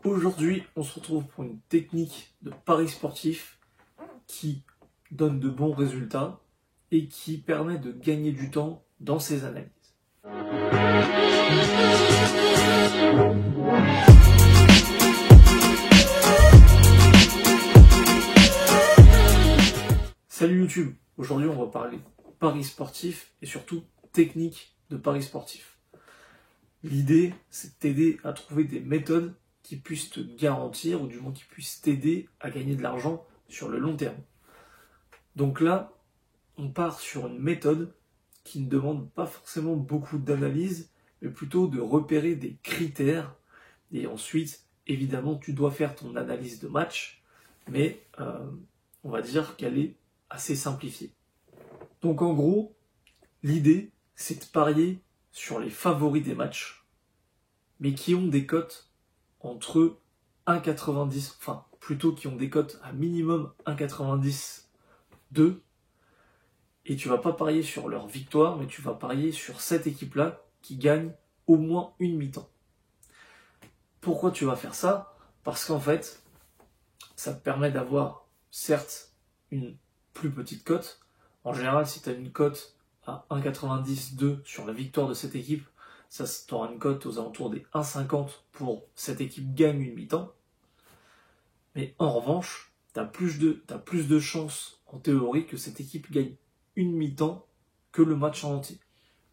Aujourd'hui, on se retrouve pour une technique de pari sportif qui donne de bons résultats et qui permet de gagner du temps dans ses analyses. Salut YouTube, aujourd'hui on va parler paris sportif et surtout technique de paris sportif. L'idée, c'est de t'aider à trouver des méthodes qui puissent te garantir, ou du moins qui puissent t'aider à gagner de l'argent sur le long terme. Donc là, on part sur une méthode qui ne demande pas forcément beaucoup d'analyse, mais plutôt de repérer des critères. Et ensuite, évidemment, tu dois faire ton analyse de match, mais on va dire qu'elle est assez simplifiée. Donc en gros, l'idée, c'est de parier sur les favoris des matchs, mais qui ont des cotes entre 1,90, enfin plutôt qui ont des cotes à minimum 1,90, 2, et tu vas pas parier sur leur victoire, mais tu vas parier sur cette équipe-là qui gagne au moins une mi-temps. Pourquoi tu vas faire ça? Parce qu'en fait, ça te permet d'avoir certes une plus petite cote. En général, si tu as une cote à 1,90, 2 sur la victoire de cette équipe, ça tu auras une cote aux alentours des 1,50 pour cette équipe gagne une mi-temps. Mais en revanche, tu as plus de chances en théorie que cette équipe gagne une mi-temps que le match en entier.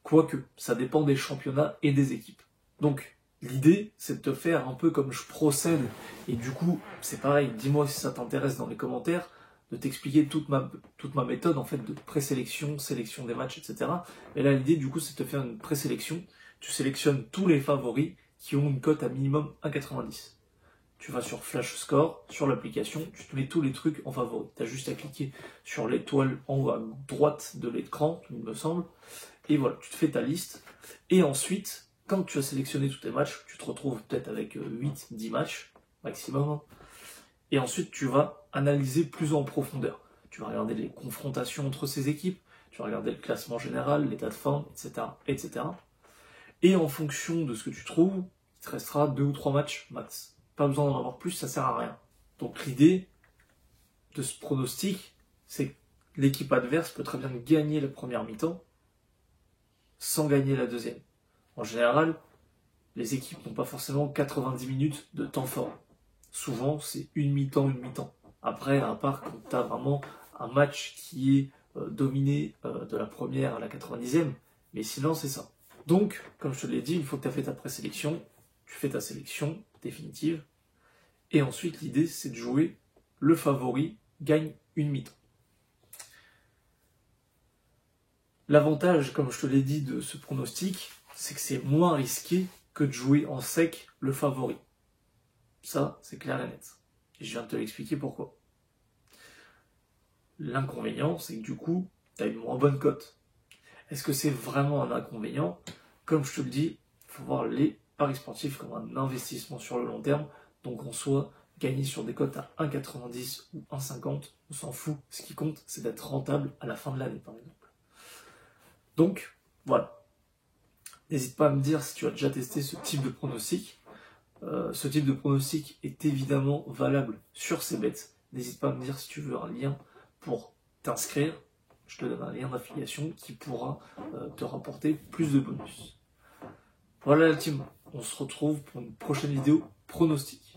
Quoique, ça dépend des championnats et des équipes. Donc, l'idée, c'est de te faire un peu comme je procède. Et du coup, c'est pareil, dis-moi si ça t'intéresse dans les commentaires, de t'expliquer toute ma méthode en fait de présélection, sélection des matchs, etc. Et là, l'idée, du coup, c'est de te faire une présélection. Tu sélectionnes tous les favoris qui ont une cote à minimum 1,90. Tu vas sur Flash Score, sur l'application, tu te mets tous les trucs en favoris. Tu as juste à cliquer sur l'étoile en haut à droite de l'écran, il me semble. Et voilà, tu te fais ta liste. Et ensuite, quand tu as sélectionné tous tes matchs, tu te retrouves peut-être avec 8-10 matchs maximum. Et ensuite, tu vas analyser plus en profondeur. Tu vas regarder les confrontations entre ces équipes, tu vas regarder le classement général, l'état de forme, etc., etc. Et en fonction de ce que tu trouves, il te restera 2 ou 3 matchs max. Pas besoin d'en avoir plus, ça sert à rien. Donc l'idée de ce pronostic, c'est que l'équipe adverse peut très bien gagner la première mi-temps sans gagner la deuxième. En général, les équipes n'ont pas forcément 90 minutes de temps fort. Souvent, c'est une mi-temps, une mi-temps. Après, à part quand tu as vraiment un match qui est dominé de la première à la 90e, mais sinon, c'est ça. Donc, comme je te l'ai dit, une fois que tu as fait ta présélection, tu fais ta sélection définitive. Et ensuite, l'idée, c'est de jouer le favori gagne une mi-temps. L'avantage, comme je te l'ai dit, de ce pronostic, c'est que c'est moins risqué que de jouer en sec le favori. Ça, c'est clair et net. Et je viens de te l'expliquer pourquoi. L'inconvénient, c'est que du coup, tu as une moins bonne cote. Est-ce que c'est vraiment un inconvénient? Comme je te le dis, il faut voir les paris sportifs comme un investissement sur le long terme. Donc en soi, gagner sur des cotes à 1,90 ou 1,50, on s'en fout. Ce qui compte, c'est d'être rentable à la fin de l'année, par exemple. Donc, voilà. N'hésite pas à me dire si tu as déjà testé ce type de pronostic. Ce type de pronostic est évidemment valable sur ces bêtes. N'hésite pas à me dire si tu veux un lien pour t'inscrire. Je te donne un lien d'affiliation qui pourra te rapporter plus de bonus. Voilà la team, on se retrouve pour une prochaine vidéo pronostic.